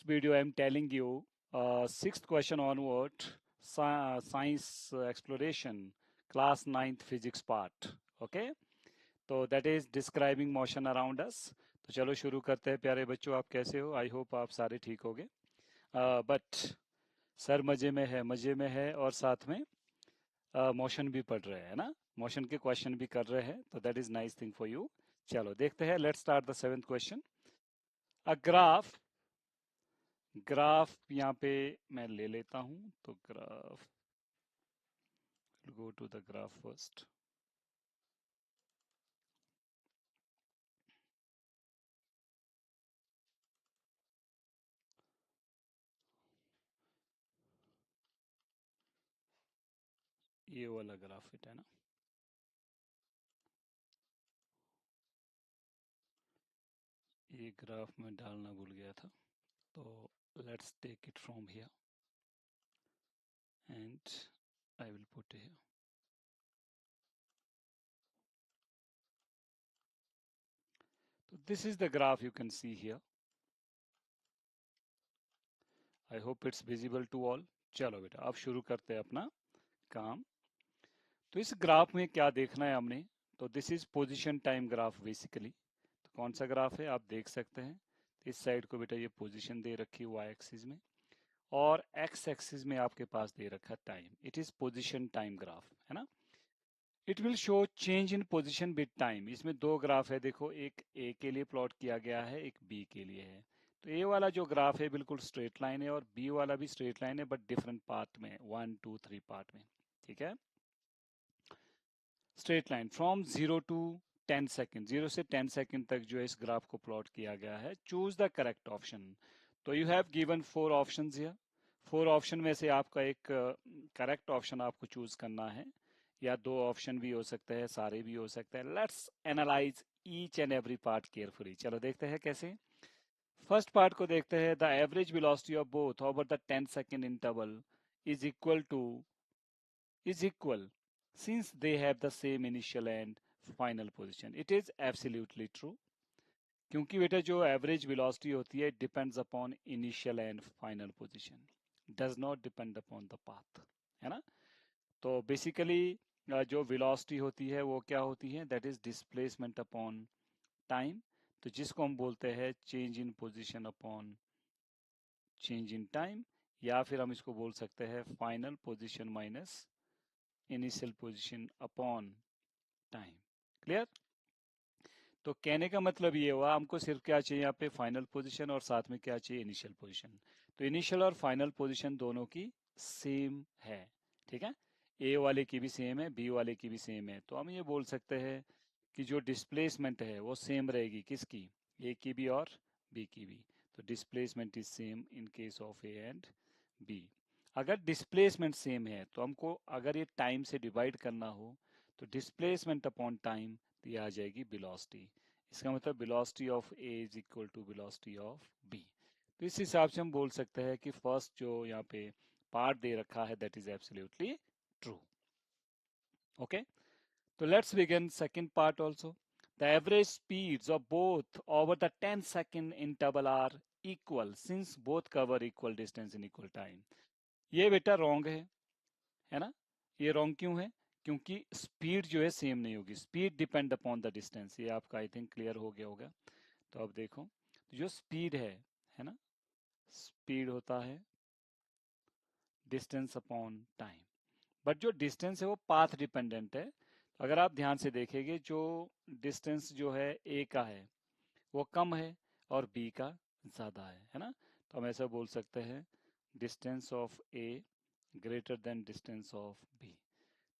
video, I'm telling you sixth question onward, science exploration, class ninth physics part. Okay, तो that is describing motion around us. तो चलो शुरू करते हैं प्यारे बच्चों, आप कैसे हो? आई होप आप सारे ठीक होगे। बट सर मजे में है और साथ में मोशन भी पढ़ रहे हैं ना, मोशन के क्वेश्चन भी कर रहे हैं, तो that is nice thing for you. चलो देखते हैं, let's start the seventh question. A graph, graph यहाँ पे मैं ले लेता हूं, तो graph, go to the graph first. ये वाला ग्राफ है ना, ये ग्राफ में डालना भूल गया था, तो let's take it from here and I will put here. तो this is the graph you can see here. I hope it's visible to all. चलो बेटा अब शुरू करते हैं अपना काम। तो इस ग्राफ में क्या देखना है हमने, तो this is position time graph basically. तो कौन सा ग्राफ है आप देख सकते हैं, इस साइड को बेटा ये पोजीशन दे रखी है वाई एक्सिस में, और एक्स एक्सिस में आपके पास दे रखा है time. It is position time graph है ना। It will show change in position with time. इसमें दो ग्राफ है देखो, एक ए के लिए प्लॉट किया गया है, एक बी के लिए है। तो ए वाला जो ग्राफ है बिल्कुल स्ट्रेट लाइन है, और बी वाला भी स्ट्रेट लाइन है, बट डिफरेंट पार्ट में, 1 2 3 पार्ट में। ठीक है, straight line from 0 to 10 second, 0 से 10 सेकेंड तक जो है इस ग्राफ को प्लॉट किया गया है। Choose the correct option. तो you have given 4 options here. 4 option में से आपका एक करेक्ट ऑप्शन आपको चूज करना है, या दो ऑप्शन भी हो सकते हैं, सारे भी हो सकते हैं। Let's analyse each and every part carefully. चलो देखते हैं कैसे। फर्स्ट पार्ट को देखते हैं। The average velocity of both over the 10 second interval is equal to, is equal since they have the same initial and final position. It is absolutely true, क्योंकि बेटा जो एवरेज वेलोसिटी होती है depends upon initial and final position, does not depend upon the path, है ना। तो basically जो velocity होती है वो क्या होती है, that is displacement upon time. तो जिसको हम बोलते हैं change in position upon change in time, या फिर हम इसको बोल सकते हैं final position minus initial position upon time. Clear. तो कहने का मतलब ये हुआ, हमको सिर्फ क्या चाहिए यहाँ पे, फाइनल पोजीशन, और साथ में क्या चाहिए, इनिशियल पोजीशन। तो इनिशियल और फाइनल पोजीशन दोनों की सेम है। ठीक है, ए वाले की भी सेम है, बी वाले की भी सेम है। तो हम ये बोल सकते हैं कि जो डिस्प्लेसमेंट है वो सेम रहेगी, किसकी, ए की भी और बी की भी। तो displacement is same in case of A and B. अगर डिस्प्लेसमेंट सेम है तो हमको अगर ये टाइम से डिवाइड करना हो, तो डिस्प्लेसमेंट अपॉन टाइम, तो ये आ जाएगी वेलोसिटी। इसका मतलब velocity of A is equal to velocity of B. तो इस हिसाब से हम बोल सकते हैं कि फर्स्ट जो यहाँ पे पार्ट दे रखा है that is absolutely true. Okay, तो let's begin second part also. The average speeds of both over the 10 second interval are equal since both cover equal distance in equal time. ये बेटा wrong है ना। ये wrong क्यों है, क्योंकि speed जो है सेम नहीं होगी। Speed depend upon the distance, ये आपका आई थिंक क्लियर हो गया होगा। तो अब देखो, तो जो स्पीड है ना, स्पीड होता है डिस्टेंस अपॉन टाइम, बट जो डिस्टेंस है वो पाथ डिपेंडेंट है। तो अगर आप ध्यान से देखेंगे, जो डिस्टेंस जो है ए का है वो कम है, और बी का ज्यादा है ना। तो हम ऐसा बोल सकते हैं distance of A greater than distance of B.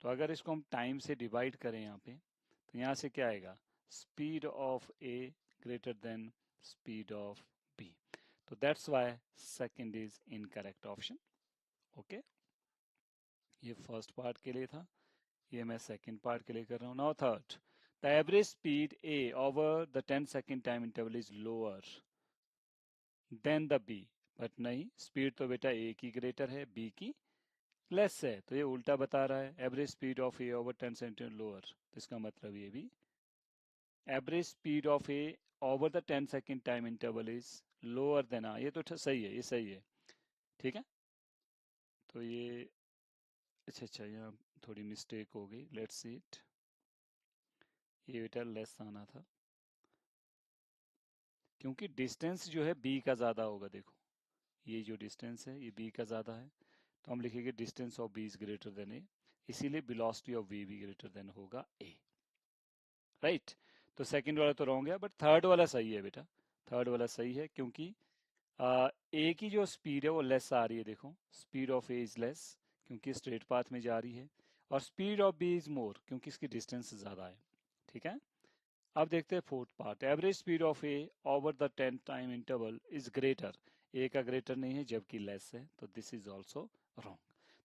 तो अगर इसको हम टाइम से डिवाइड करें यहाँ पे, तो यहाँ से क्या आएगा, speed of A greater than speed of B. तो that's why second is incorrect option. Okay, ये फर्स्ट पार्ट के लिए था, ये मैं सेकंड पार्ट के लिए कर रहा हूँ। Now third, the average speed A over the 10 second time interval is lower than the B. But नहीं, स्पीड तो बेटा ए की ग्रेटर है, बी की लेस है, तो ये उल्टा बता रहा है। Average speed of A over 10 second lower, तो इसका मतलब ये भी average speed of A over the 10 second time interval is lower then, ये तो सही है, ये सही है, ठीक है। तो ये अच्छा अच्छा, यहाँ थोड़ी मिस्टेक हो गई, लेट्स सी इट। ये बेटा लेस आना था, क्योंकि डिस्टेंस जो है बी का ज़्यादा होगा, देखो ये जो डिस्टेंस है ये बी का ज़्यादा है, तो हम लिखेंगे distance of B is greater than A, इसीलिए वेलोसिटी ऑफ वी भी ग्रेटर देन होगा ए, राइट। तो सेकंड वाला तो रॉन्ग है, बट थर्ड वाला सही है बेटा, थर्ड वाला सही है, क्योंकि ए की जो स्पीड है वो लेस आ रही है, देखो speed of A is less क्योंकि स्ट्रेट पाथ में जा रही है, और speed of B is more क्योंकि इसकी डिस्टेंस ज़्यादा है, ठीक है। अब देखते हैं fourth part, average speed of A over the 10 time interval is greater, A का ग्रेटर नहीं है जबकि लेस है, तो दिस इज ऑल्सो रॉन्ग।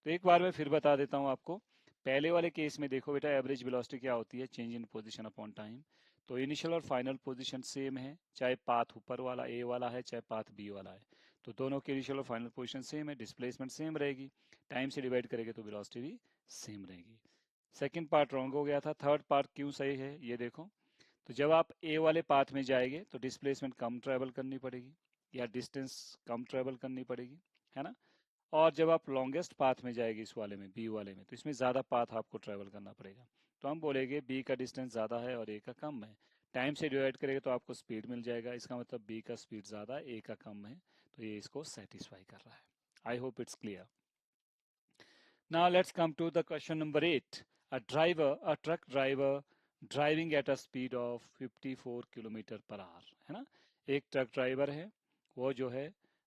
तो एक बार मैं फिर बता देता हूँ आपको, पहले वाले केस में देखो बेटा एवरेज वेलोसिटी क्या होती है, change in position upon time, तो इनिशियल और फाइनल पोजीशन सेम है, चाहे पाथ ऊपर वाला ए वाला है चाहे पाथ बी वाला है, तो दोनों के इनिशियल और फाइनल पोजीशन सेम है, डिस्प्लेसमेंट सेम रहेगी, टाइम से डिवाइड करेंगे तो वेलोसिटी भी सेम रहेगी। सेकंड पार्ट रॉन्ग हो गया था, थर्ड पार्ट क्यों सही है ये देखो, तो जब आप ए वाले पाथ में जाएंगे तो डिस्प्लेसमेंट कम ट्रेवल करनी पड़ेगी या डिस्टेंस कम ट्रेवल करनी पड़ेगी, है ना। और जब आप लॉन्गेस्ट पाथ में जाएंगे इस वाले में बी वाले में, तो इसमें ज़्यादा पाथ आपको ट्रेवल करना पड़ेगा, तो हम बोलेंगे बी का डिस्टेंस ज़्यादा है और ए का कम है, टाइम से डिवाइड करेंगे तो आपको स्पीड मिल जाएगा, इसका मतलब बी का स्पीड ज़्यादा है ए का कम है, तो ये इसको सेटिस्फाई कर रहा है। आई hope it's clear. Now let's come to the question number 8. A truck driver driving at a speed of 54 kilometre per our, है ना। एक ट्रक ड्राइवर है, वो जो है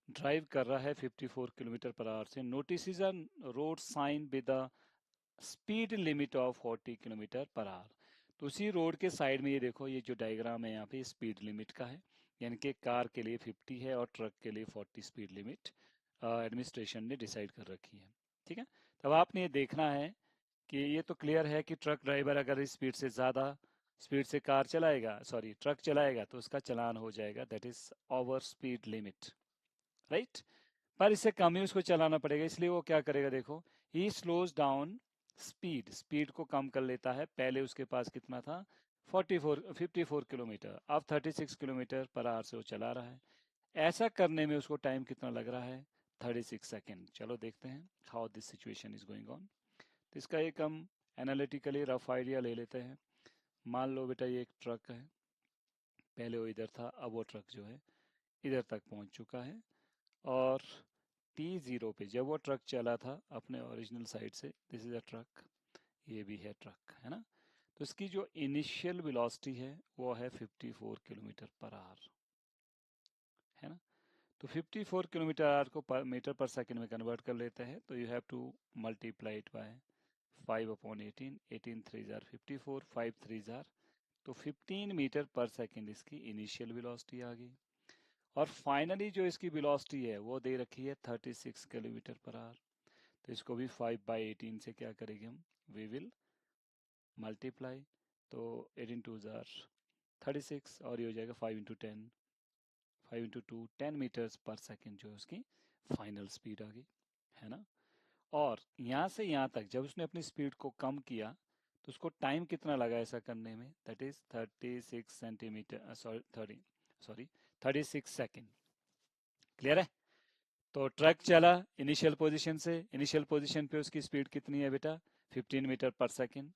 ड्राइव कर रहा है 54 किलोमीटर पर आवर से, notice a road sign with the speed limit of 40 kilometre per hour. तो उसी रोड के साइड में ये देखो, ये जो डायग्राम है यहाँ पे स्पीड लिमिट का है, यानी कि कार के लिए 50 है और ट्रक के लिए 40 स्पीड लिमिट एडमिनिस्ट्रेशन ने डिसाइड कर रखी है, ठीक है। तब आपने ये देखना है कि ये तो क्लियर है कि ट्रक ड्राइवर अगर इस स्पीड से ज़्यादा स्पीड से कार चलाएगा, सॉरी ट्रक चलाएगा, तो उसका चालान हो जाएगा, that is over speed limit, right. पर इससे कम ही उसको चलाना पड़ेगा, इसलिए वो क्या करेगा देखो, ही स्लोज डाउन स्पीड, स्पीड को कम कर लेता है, पहले उसके पास कितना था 54 किलोमीटर, अब 36 किलोमीटर पर आवर से वो चला रहा है, ऐसा करने में उसको टाइम कितना लग रहा है 36 सेकेंड। चलो देखते हैं how this situation is going on. तो इसका एक हम एनालिटिकली रफ आइडिया ले लेते हैं। मान लो बेटा ये एक ट्रक है, पहले वो इधर था, अब वो ट्रक जो है इधर तक पहुंच चुका है, और T0 पे जब वो ट्रक चला था अपने ओरिजिनल साइड से, दिस इज अ ट्रक, ये भी है ट्रक, है ना। तो इसकी जो इनिशियल वेलोसिटी है वो है 54 किलोमीटर पर आवर, है ना। तो 54 किलोमीटर आवर को मीटर पर सेकंड में कन्वर्ट कर लेते हैं, तो you have to multiply it by 5/18, 18 3 jar 54, 5 3 jar, तो 15 मीटर पर सेकंड इसकी इनिशियल वेलोसिटी आ गई, और फाइनली जो इसकी वेलोसिटी है वो दे रखी है 36 किलोमीटर पर आवर, तो इसको भी 5/18 से क्या करेंगे हम, वी विल मल्टीप्लाई, तो 18 2 जार 36, और ये हो जाएगा 5 इंटू टू 10 मीटर्स पर सेकेंड जो है उसकी फाइनल स्पीड आ गई, है ना। और यहाँ से यहाँ तक जब उसने अपनी स्पीड को कम किया तो उसको टाइम कितना लगा ऐसा करने में, that is 36 centimetre, sorry 36 second, clear है। तो ट्रक चला इनिशियल पोजीशन से, इनिशियल पोजीशन पे उसकी स्पीड कितनी है बेटा 15 मीटर पर सेकेंड,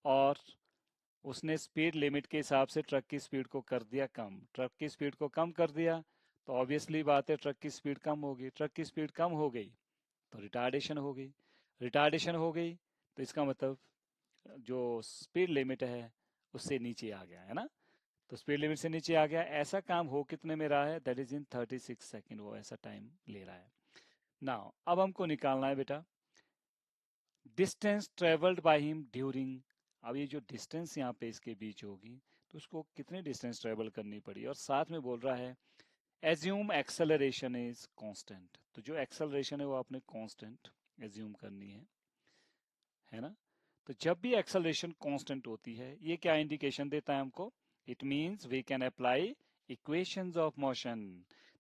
और उसने स्पीड लिमिट के हिसाब से ट्रक की स्पीड को कर दिया कम, ट्रक की स्पीड को कम कर दिया तो ऑब्वियसली बात है ट्रक की स्पीड कम होगी, ट्रक की स्पीड कम हो गई तो रिटार्डेशन हो गई, रिटार्डेशन हो गई तो इसका मतलब जो स्पीड लिमिट है उससे नीचे आ गया, है ना। तो स्पीड लिमिट से नीचे आ गया, ऐसा काम हो कितने में रहा है, दैट इज इन 36 सेकेंड, वो ऐसा टाइम ले रहा है। नाउ अब हमको निकालना है बेटा distance travelled by him during, अब ये जो डिस्टेंस यहाँ पे इसके बीच होगी तो उसको कितनी डिस्टेंस ट्रेवल करनी पड़ी, और साथ में बोल रहा है एज्यूम एक्सेलरेशन इज कांस्टेंट, तो जो एक्सेलरेशन है वो आपने कांस्टेंट एज्यूम करनी है ना। तो जब भी एक्सेलरेशन कांस्टेंट होती है ये क्या इंडिकेशन देता है हमको, it means we can apply equations of motion,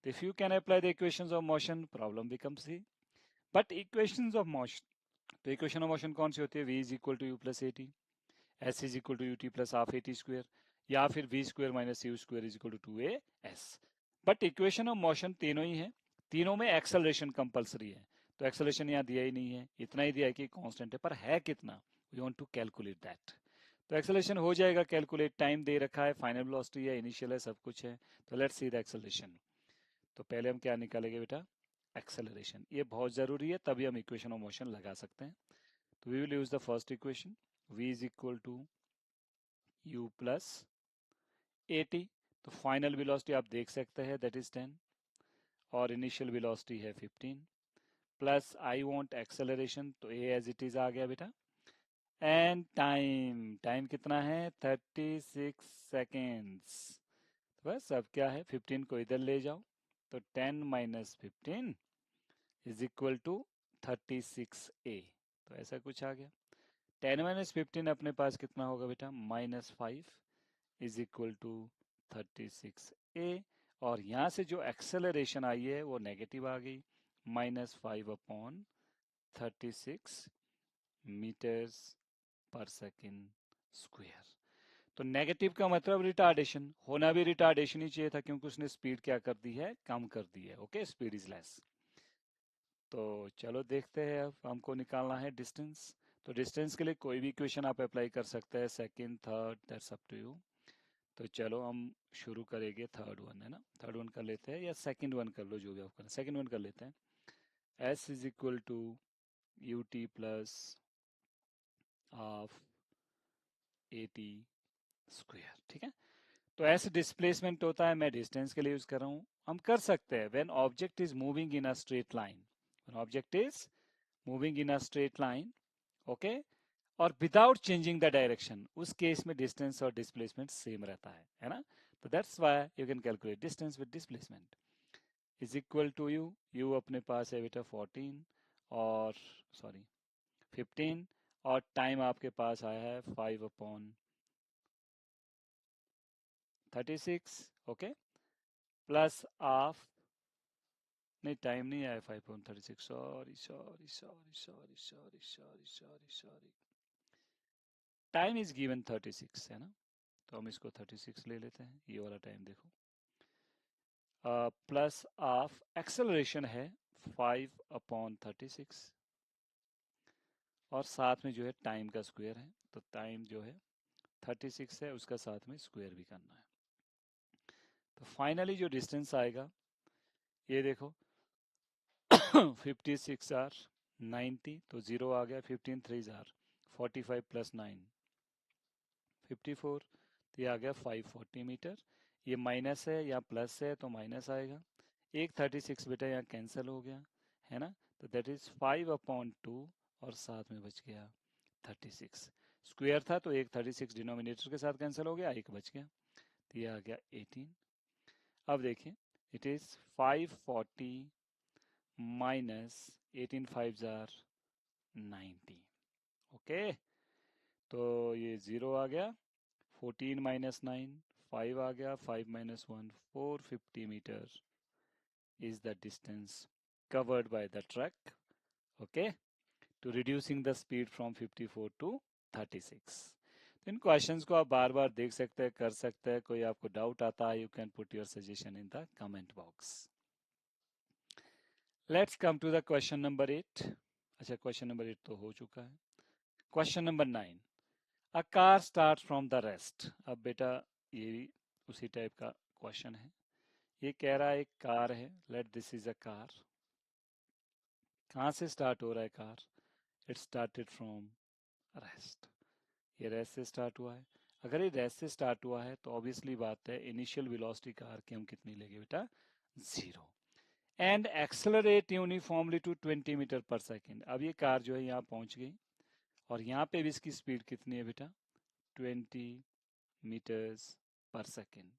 तो if you can apply the equations of motion problem becomes easy, but equations of motion, तो इक्वेशन ऑफ मोशन कौन सी होती है, v is equal to u plus a t, s is equal to u t plus half a t square, या फिर v square minus u square is equal to 2a s, but equation of motion तीनों ही है, तीनों में acceleration compulsory है। तो acceleration यहाँ दिया ही नहीं है, इतना ही दिया है कि कांस्टेंट है, पर है कितना, we want to calculate that. तो एक्सेलरेशन हो जाएगा कैलकुलेट, टाइम दे रखा है, फाइनल वेलोसिटी है, इनिशियल है, सब कुछ है। तो लेट्स सी द एक्सेलरेशन। तो पहले हम क्या निकालेंगे बेटा, एक्सेलरेशन। ये बहुत जरूरी है, तभी हम इक्वेशन ऑफ मोशन लगा सकते हैं। तो we will use the first equation, v is equal to u plus at। तो फाइनल वेलोसिटी आप देख सकते हैं दैट इज 10 और इनिशियल वेलोसिटी है 15 प्लस आई वांट एक्सेलरेशन, तो a एज इट इज आ गया बेटा। एंड टाइम, टाइम कितना है 36 सेकेंड्स। तो बस अब क्या है, 15 को इधर ले जाओ, तो 10 minus 15 is equal to 36a। तो ऐसा कुछ आ गया। 10 माइनस 15 अपने पास कितना होगा बेटा, -5 इज इक्वल टू 36a। और यहाँ से जो एक्सेलरेशन आई है वो नेगेटिव आ गई, -5/36 मीटर्स पर सेकेंड स्क्वायर। तो नेगेटिव का मतलब रिटार्डेशन, होना भी रिटार्डेशन ही चाहिए था, क्योंकि उसने स्पीड क्या कर दी है, कम कर दी है। Okay, speed is less. तो चलो देखते हैं, अब हमको निकालना है डिस्टेंस। तो डिस्टेंस के लिए कोई भी इक्वेशन आप अप्लाई कर सकते हैं, second, third, that's up to you. तो चलो हम शुरू करेंगे थर्ड वन, है ना, थर्ड वन कर लेते हैं, या सेकंड वन कर लो, जो भी आप करें, सेकंड वन कर लेते हैं। s is equal to u t plus half a t square, ठीक है। तो ऐसे डिस्प्लेसमेंट होता है, मैं डिस्टेंस के लिए यूज कर रहा हूं। हम कर सकते हैं when object is moving in a straight line, when object is moving in a straight line, okay, और विदाउट चेंजिंग द डायरेक्शन, उस केस में डिस्टेंस और डिस्प्लेसमेंट सेम रहता है ना। तो that's why you can calculate distance with displacement is equal to u, u अपने पास है बेटा 14 और सॉरी 15, और टाइम आपके पास आया है 5/36, ओके, प्लस ऑफ, नहीं टाइम नहीं आया 5/36, sorry sorry sorry sorry sorry sorry sorry sorry, time is given 36, है ना। तो हम इसको 36 ले लेते हैं, ये वाला टाइम देखो, प्लस ऑफ एक्सेलरेशन है 5/36, और साथ में जो है टाइम का स्क्वायर है, तो टाइम जो है 36 है, उसका साथ में स्क्वायर भी करना है। तो फाइनली जो डिस्टेंस आएगा, ये देखो 56 आर 90, तो 0 आ गया, 15 3 आर 45 प्लस 9 54, तो ये आ गया 540 मीटर। ये माइनस है या प्लस है तो माइनस आएगा, एक 36 बेटा यहाँ कैंसिल हो गया, है ना। तो दैट इज 5/2, और साथ में बच गया 36, स्क्वायर था तो एक 36 डिनोमिनेटर के साथ कैंसिल हो गया, एक बच गया, तो ये आ गया 18। अब देखिए, it is 540 minus 18 5 jar 90, okay. तो ये 0 आ गया, 14 माइनस 9 5 आ गया, 5 minus 1 450 metre is the distance covered by the truck, okay, to reducing the speed from 54 to 36। तो इन क्वेश्चंस को आप बार बार देख सकते हैं, कर सकते हैं, कोई आपको डाउट आता है, you can put your suggestion in the comment box. Let's come to the question number 8। अच्छा, क्वेश्चन नंबर 8 तो हो चुका है। Question number 9, a car start from the rest. अब बेटा ये भी उसी टाइप का क्वेश्चन है। ये कह रहा है एक कार है, let this is a car. कहाँ से स्टार्ट हो रहा है car, it started from rest, ये रेस्ट से स्टार्ट हुआ है। अगर ये रेस्ट से स्टार्ट हुआ है तो ऑब्वियसली बात है इनिशियल वेलोसिटी कार की हम कितनी लेंगे बेटा, 0, and accelerate uniformly to 20 metre per second. अब ये कार जो है यहाँ पहुंच गई, और यहाँ पे भी इसकी स्पीड कितनी है बेटा, 20 मीटर्स पर सेकेंड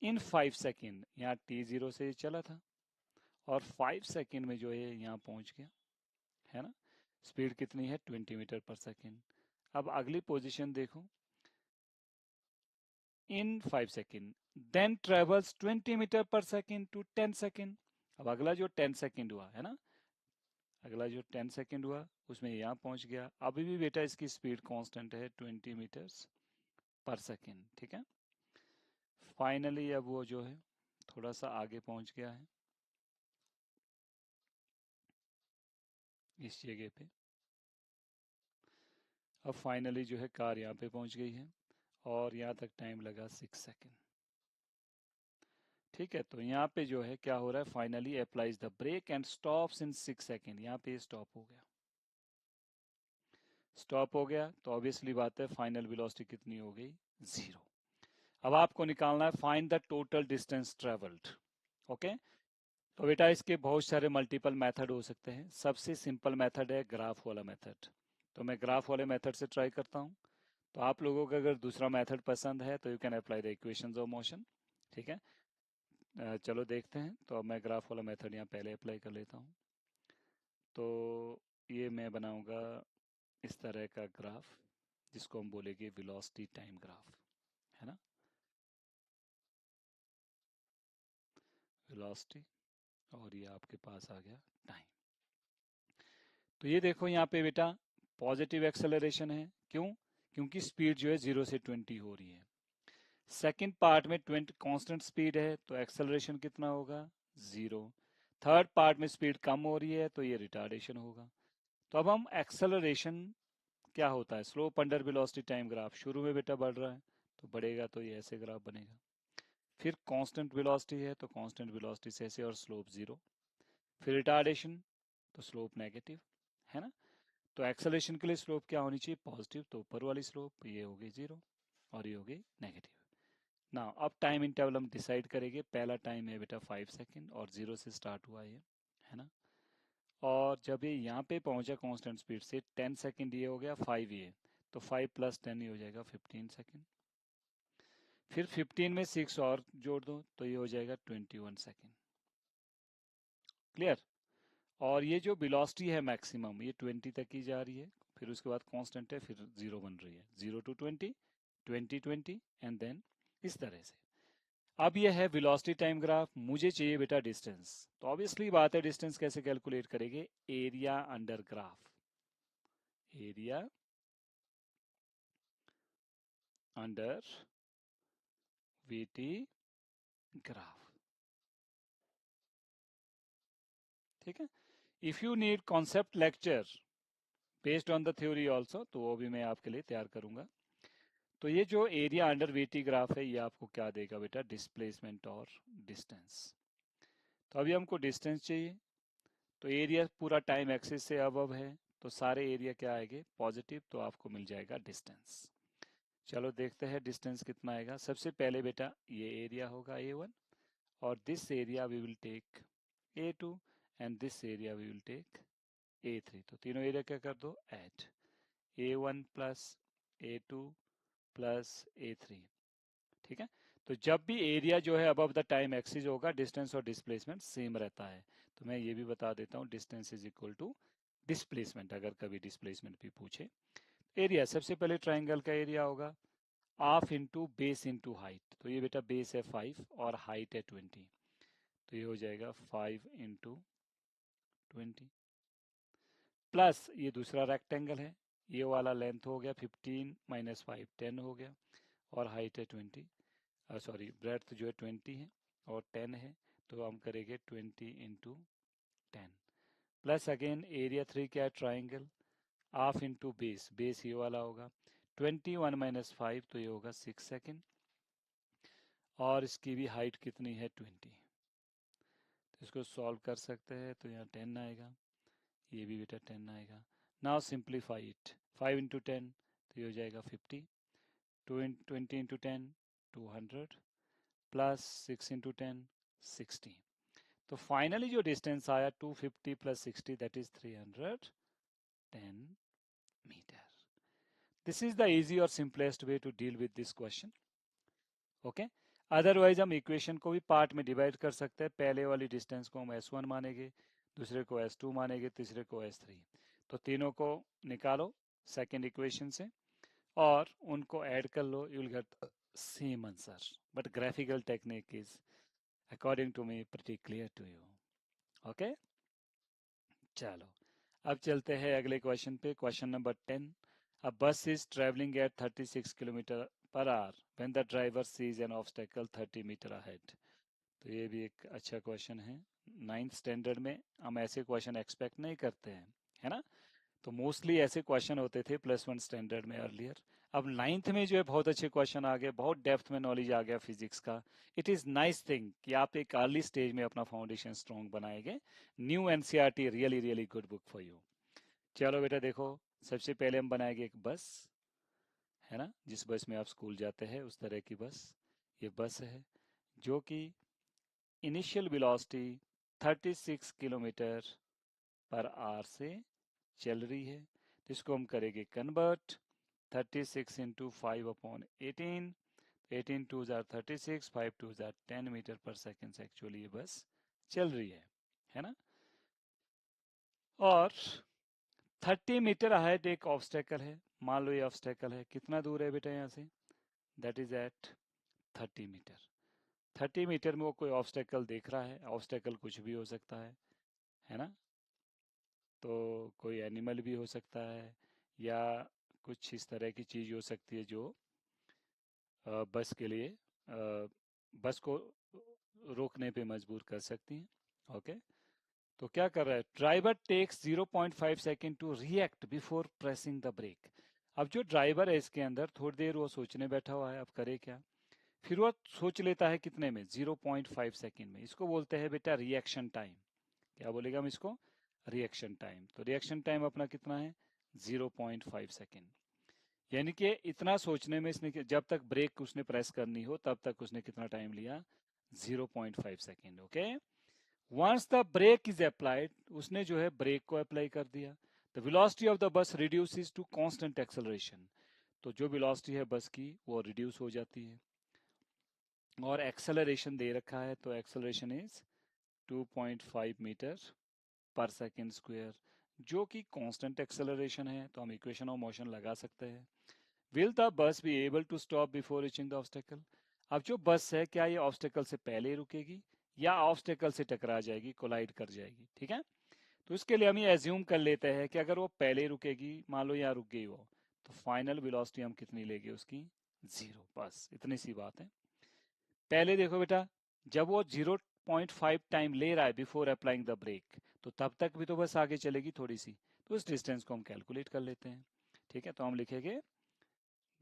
इन 5 सेकेंड। यहाँ t0 से चला था, और 5 सेकेंड में जो है यहाँ पहुंच गया, है ना। स्पीड कितनी है, 20 मीटर पर सेकेंड। अब अगली पोजीशन देखो, इन 5 second then travels 20 metre per second to 10 second. अब अगला जो 10 सेकेंड हुआ है ना, अगला जो 10 सेकेंड हुआ उसमें यहाँ पहुंच गया। अभी भी बेटा इसकी स्पीड कांस्टेंट है 20 मीटर्स पर सेकेंड, ठीक है। फाइनली अब वो जो है थोड़ा सा आगे पहुंच गया है इस जगह पे। अब फाइनली जो है कार यहाँ पे पहुंच गई है और यहाँ तक टाइम लगा 6 सेकेंड। ठीक है, तो यहाँ पे जो है क्या हो रहा है, finally applies the brake and stops in 6 second. यहाँ पे स्टॉप हो गया। स्टॉप हो गया तो ऑब्वियसली बात है फाइनल वेलोसिटी कितनी हो गई, 0। अब आपको निकालना है find the total distance travelled. Okay, तो बेटा इसके बहुत सारे मल्टीपल मेथड हो सकते हैं। सबसे सिंपल मेथड है ग्राफ वाला मेथड। तो मैं ग्राफ वाले मेथड से ट्राई करता हूँ। तो आप लोगों को अगर दूसरा मेथड पसंद है तो you can apply the equations of motion. ठीक है, चलो देखते हैं। तो अब मैं ग्राफ वाला मेथड यहाँ पहले अप्लाई कर लेता हूँ। तो ये मैं बनाऊंगा इस तरह का ग्राफ जिसको हम बोलेंगे वेलोसिटी टाइम ग्राफ, है ना। वेलोसिटी और ये आपके पास आ गया टाइम। तो ये देखो यहाँ पे बेटा पॉजिटिव एक्सेलरेशन है। क्यों? क्योंकि स्पीड जो है 0 से 20 हो रही है। सेकंड पार्ट में 20 कांस्टेंट स्पीड है तो एक्सेलरेशन कितना होगा, 0। थर्ड पार्ट में स्पीड कम हो रही है तो ये रिटार्डेशन होगा। तो अब हम एक्सेलरेशन क्या होता है, slope under velocity time graph. शुरू में बेटा बढ़ रहा है तो बढ़ेगा तो ये ऐसे ग्राफ बनेगा। फिर कांस्टेंट वेलोसिटी है तो कांस्टेंट वेलोसिटी से ऐसे और स्लोप 0। फिर रिटार्डेशन तो स्लोप नेगेटिव, है ना। तो एक्सेलरेशन के लिए स्लोप क्या होनी चाहिए, पॉजिटिव। तो ऊपर वाली स्लोप ये होगी 0 और ये होगी नेगेटिव। ना अब टाइम इंटरवल हम डिसाइड करेंगे। पहला टाइम है बेटा 5 सेकेंड और 0 से स्टार्ट हुआ ये, है ना। और जब ये यहाँ पे पहुंचा कांस्टेंट स्पीड से 10 सेकेंड ये हो गया 5 ये, तो 5 + 10 ये हो जाएगा 15 सेकेंड। फिर 15 में 6 और जोड़ दो तो ये हो जाएगा 21 सेकेंड। क्लियर। और ये जो वेलोसिटी है मैक्सिमम ये 20 तक ही जा रही है। फिर उसके बाद कांस्टेंट है, फिर 0 बन रही है। 0 to 20, 20 एंड देन इस तरह से। अब ये है वेलोसिटी टाइम ग्राफ। मुझे चाहिए बेटा डिस्टेंस। तो ऑब्वियसली बात है डिस्टेंस कैसे कैलकुलेट करेंगे, area under graph. Area under VT graph. ठीक है। If you need concept lecture based on the theory also तो वो भी मैं आपके लिए तैयार करूंगा। तो ये जो एरिया अंडर वीटी ग्राफ है ये आपको क्या देगा बेटा, डिस्प्लेसमेंट और डिस्टेंस। तो अभी हमको डिस्टेंस चाहिए। तो एरिया पूरा टाइम एक्सिस से अब है तो सारे एरिया क्या आएंगे, पॉजिटिव। तो आपको मिल जाएगा डिस्टेंस। चलो देखते हैं डिस्टेंस कितना आएगा। सबसे पहले बेटा ये एरिया होगा A1 और this area we will take A2 and this area we will take A3। तो तीनों एरिया क्या कर दो, ऐड। A1 + A2 + A3। ठीक है। तो जब भी एरिया जो है अबव द टाइम एक्सिस होगा डिस्टेंस और डिस्प्लेसमेंट सेम रहता है। तो मैं ये भी बता देता हूँ, distance is equal to displacement. अगर कभी डिस्प्लेसमेंट भी पूछे, एरिया सबसे पहले ट्राइंगल का एरिया होगा half into base into height. तो ये बेटा बेस है 5 और हाइट है 20। तो ये हो जाएगा 5 × 20 प्लस ये दूसरा रेक्टेंगल है। ये वाला लेंथ हो गया 15 - 5 10 हो गया और हाइट है 20, सॉरी ब्रेड्थ जो है 20 है और 10 है। तो हम करेंगे 20 × 10 प्लस अगेन एरिया 3 क्या है, triangle. Half into base, base ये वाला होगा 21 - 5 तो ये होगा 6 सेकेंड और इसकी भी हाइट कितनी है 20। तो इसको सॉल्व कर सकते हैं तो यहाँ 10 आएगा, ये भी बेटा 10 आएगा। नाउ सिंप्लीफाई इट, 5 × 10 तो ये हो जाएगा 50, 20 × 10 200 प्लस 6 × 10 60। तो फाइनली जो डिस्टेंस आया 250 + 60 that is 310 metre. This is the easy और simplest way to deal with this question. Okay, otherwise हम इक्वेशन को भी पार्ट में डिवाइड कर सकते हैं। पहले वाली डिस्टेंस को हम S1 मानेंगे, दूसरे को S2 मानेंगे, तीसरे को S3। तो तीनों को निकालो सेकेंड इक्वेशन से और उनको ऐड कर लो, you will get same answer. But graphical technique is according to me pretty clear to you. Okay, चलो अब चलते हैं अगले क्वेश्चन पे। Question number 10। A bus is traveling at 36 km/h when the driver sees an obstacle 30 meter ahead. तो ये भी एक अच्छा क्वेश्चन है। 9th स्टैंडर्ड में हम ऐसे क्वेश्चन एक्सपेक्ट नहीं करते हैं, है ना। तो मोस्टली ऐसे क्वेश्चन होते थे +1 स्टैंडर्ड में अर्लियर। अब 9th में जो है बहुत अच्छे क्वेश्चन आ गए, बहुत डेप्थ में नॉलेज आ गया फिजिक्स का। इट इज़ नाइस थिंग कि आप एक अर्ली स्टेज में अपना फाउंडेशन स्ट्रॉन्ग बनाएंगे। New NCERT really really good book for you. चलो बेटा देखो, सबसे पहले हम बनाएंगे एक बस, है ना, जिस बस में आप स्कूल जाते हैं उस तरह की बस। ये बस है जो कि initial velocity 36 kilometre per hour से चल रही है। तो इसको हम करेंगे convert. 36 into 5/18, 18 2 36, 5 2 10 metre per second से एक्चुअली ये बस चल रही है ना। और 30 मीटर अहेड एक ऑब्स्टेकल है। मान लो ये ऑब्स्टेकल है, कितना दूर है बेटा यहाँ से? That is at 30 metre. 30 metre में वो कोई ऑब्स्टेकल देख रहा है। ऑब्स्टेकल कुछ भी हो सकता है ना। तो कोई एनिमल भी हो सकता है, या कुछ इस तरह की चीज़ हो सकती है जो बस के लिए बस को रोकने पे मजबूर कर सकती हैं। ओके, तो क्या कर रहा है? Driver takes 0.5 second to react before pressing the brake. अब जो ड्राइवर है इसके अंदर थोड़ी देर वो सोचने बैठा हुआ है, अब करे क्या? फिर वो सोच लेता है कितने में? 0.5 सेकेंड में। इसको बोलते हैं बेटा रिएक्शन टाइम। क्या बोलेगा हम इसको? Reaction time. तो रिएक्शन टाइम अपना कितना है? 0.5 सेकेंड। यानी कि इतना सोचने में इसने, जब तक ब्रेक उसने प्रेस करनी हो तब तक उसने कितना टाइम लिया? 0.5 second. Okay, once the brake is applied, उसने जो है ब्रेक को अप्लाई कर दिया, the velocity of the bus reduces to constant acceleration. तो जो वेलोसिटी है बस की वो रिड्यूस हो जाती है। और एक्सेलरेशन दे रखा है, तो acceleration is 2.5 metre per second square, जो कि कांस्टेंट एक्सेलरेशन है। तो हम इक्वेशन ऑफ मोशन लगा सकते हैं। Will the bus be able to stop before reaching the obstacle. अब जो बस है क्या ये ऑब्स्टेकल से पहले रुकेगी या ऑब्स्टेकल से टकरा जाएगी, कोलाइड कर जाएगी? ठीक है, तो इसके लिए हम ये एज्यूम कर लेते हैं कि अगर वो पहले रुकेगी, मान लो यहाँ रुक गई वो, तो फाइनल वेलोसिटी हम कितनी लेंगे उसकी? 0। बस इतनी सी बात है। पहले देखो बेटा, जब वो 0.5 टाइम ले रहा है बिफोर अप्लाइंग द ब्रेक, तो तब तक भी तो बस आगे चलेगी थोड़ी सी। तो उस डिस्टेंस को हम कैलकुलेट कर लेते हैं। ठीक है, तो हम लिखेंगे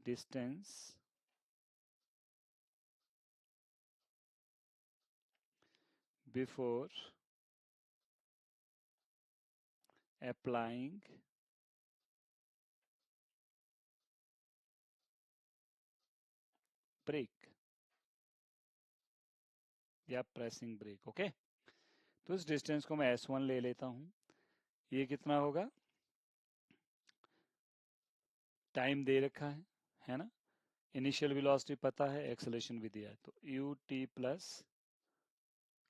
डिस्टेंस बिफोर अप्लाइंग ब्रेक या प्रेसिंग ब्रेक। ओके, तो इस डिस्टेंस को मैं S1 ले लेता हूं। ये कितना होगा? टाइम दे रखा है ना। इनिशियल वेलोसिटी पता है, एक्सेलरेशन भी दिया है, तो ut प्लस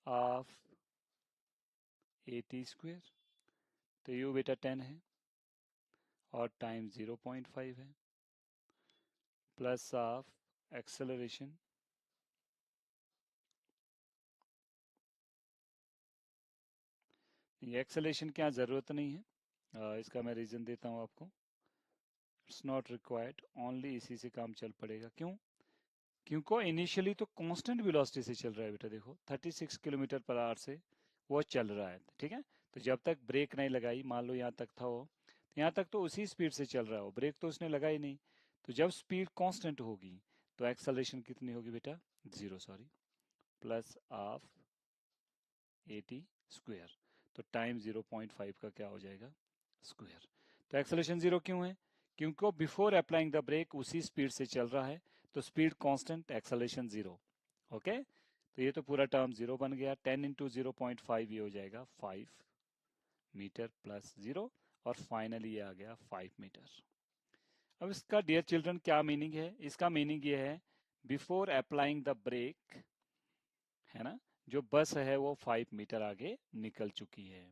ऑफ at²। तो u बेटा 10 है और टाइम 0.5 है, प्लस ऑफ एक्सेलरेशन। ये एक्सेलरेशन की यहाँ जरूरत नहीं है, इसका मैं रीजन देता हूँ आपको। इट्स नॉट रिक्वायर्ड, ओनली इसी से काम चल पड़ेगा। क्यों? क्योंकि इनिशियली तो कांस्टेंट वेलोसिटी से चल रहा है बेटा। देखो 36 किलोमीटर पर आवर से वो चल रहा है। ठीक है, तो जब तक ब्रेक नहीं लगाई, मान लो यहाँ तक था वो, तो यहाँ तक तो उसी स्पीड से चल रहा हो, ब्रेक तो उसने लगाई नहीं। तो जब स्पीड कांस्टेंट होगी तो एक्सेलरेशन कितनी होगी बेटा? 0, सॉरी, प्लस ऑफ at²। तो टाइम 0.5 का क्या हो जाएगा? स्क्वायर। तो एक्सेलरेशन 0 क्यों है? क्योंकि बिफोर अप्लाइंग द ब्रेक उसी स्पीड से चल रहा है, तो स्पीड कांस्टेंट, एक्सेलरेशन 0। ओके, तो ये तो पूरा टर्म 0 बन गया। 10 इंटू 0.5 ये हो जाएगा 5 मीटर प्लस 0, और फाइनली ये आ गया 5 मीटर। अब इसका डियर चिल्ड्रन क्या मीनिंग है? इसका मीनिंग ये है, बिफोर अप्लाइंग द ब्रेक, है ना, जो बस है वो 5 मीटर आगे निकल चुकी है।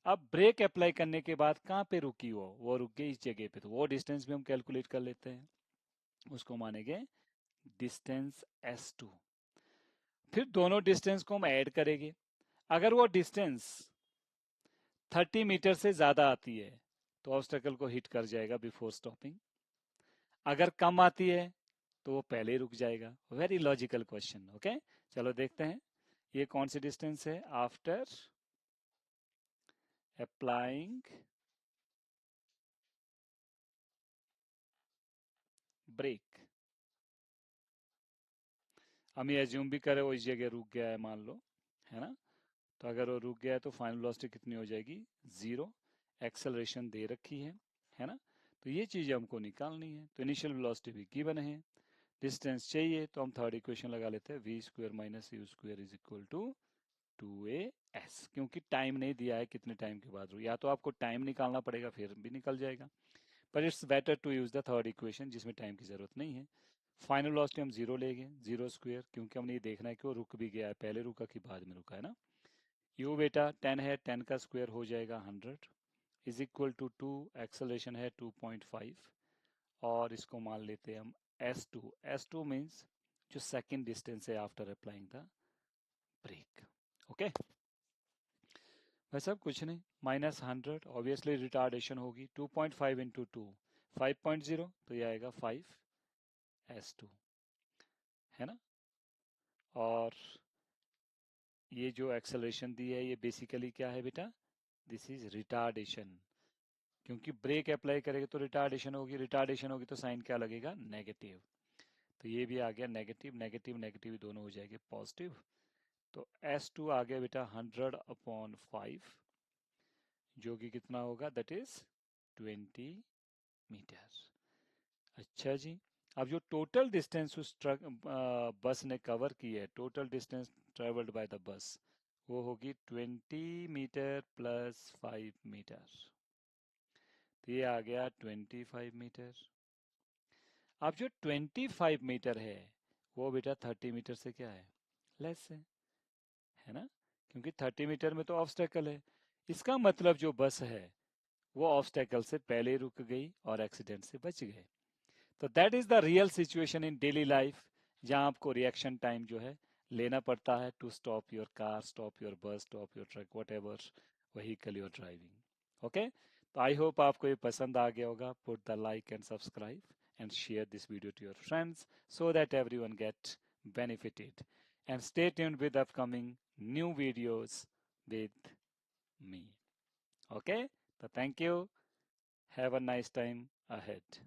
अब ब्रेक अप्लाई करने के बाद कहाँ पे रुकी वो रुक गई इस जगह पे, तो वो डिस्टेंस भी हम कैलकुलेट कर लेते हैं। उसको मानेंगे डिस्टेंस S2। फिर दोनों डिस्टेंस को हम ऐड करेंगे। अगर वो डिस्टेंस 30 मीटर से ज्यादा आती है तो ऑब्स्टेकल को हिट कर जाएगा बिफोर स्टॉपिंग। अगर कम आती है तो वो पहले रुक जाएगा। Very logical question. ओके, चलो देखते हैं। ये कौन सी डिस्टेंस है? After applying brake. हम ये एज्यूम भी करें वो इस जगह रुक गया है मान लो, है ना? तो अगर वो रुक गया है तो फाइनल वेलोसिटी कितनी हो जाएगी? 0। एक्सेलरेशन दे रखी है ना? तो ये चीज़ हमको निकालनी है। तो इनिशियल वेलोसिटी भी गिवन है, डिस्टेंस चाहिए, तो हम थर्ड इक्वेशन लगा लेते हैं, v square minus u square is equal to 2as। क्योंकि टाइम नहीं दिया है कितने टाइम के बाद, या तो आपको टाइम निकालना पड़ेगा फिर भी निकल जाएगा, पर it's better to use the third equation जिसमें टाइम की जरूरत नहीं है। फाइनल वेलोसिटी हम 0 लेंगे, 0 स्क्वायर, क्योंकि हमने ये देखना है कि वो रुक भी गया है, पहले रुका कि बाद में रुका, है ना? यू बेटा 10 है, 10 का स्क्वायर हो जाएगा 100 इज इक्वल टू 2, एक्सेलरेशन है 2.5, और इसको मान लेते हैं हम S2। S2 मीन्स जो सेकेंड डिस्टेंस है after applying the brake. Okay, वैसा कुछ नहीं, -100 ऑब्वियसली रिटार्डेशन होगी, 2.5 इंटू 2 5.0, तो ये आएगा 5s2, है ना? और ये जो एक्सेलरेशन दी है ये बेसिकली क्या है बेटा? दिस इज रिटार्डेशन, क्योंकि ब्रेक अप्लाई करेंगे तो रिटार्डेशन होगी तो साइन क्या लगेगा? नेगेटिव। तो ये भी आ गया नेगेटिव, नेगेटिव नेगेटिव दोनों हो जाएंगे पॉजिटिव। तो S2 आ गया बेटा 100/5, जो कि कितना होगा? That is 20 metre. अच्छा जी, अब जो टोटल डिस्टेंस उस ट्रक बस ने कवर की है, total distance travelled by the bus, वो होगी 20 मीटर प्लस 5 मीटर, तो ये आ गया 25 मीटर। अब जो 25 मीटर है वो बेटा 30 मीटर से क्या है? लेस है ना? क्योंकि 30 मीटर में तो ऑब्स्टेकल है, इसका मतलब जो बस है वो ऑब्स्टेकल से पहले रुक गई और एक्सीडेंट से बच गए। तो that is the real situation in daily life, जहां आपको रिएक्शन टाइम जो है लेना पड़ता है to stop your car, stop your bus, stop your truck, whatever vehicle you're driving. Okay, तो आई होप आपको ये पसंद आ गया होगा। Put the like and subscribe and share this video to your friends so that everyone get benefited, and stay tuned with upcoming new videos with me. Okay, so thank you, have a nice time ahead.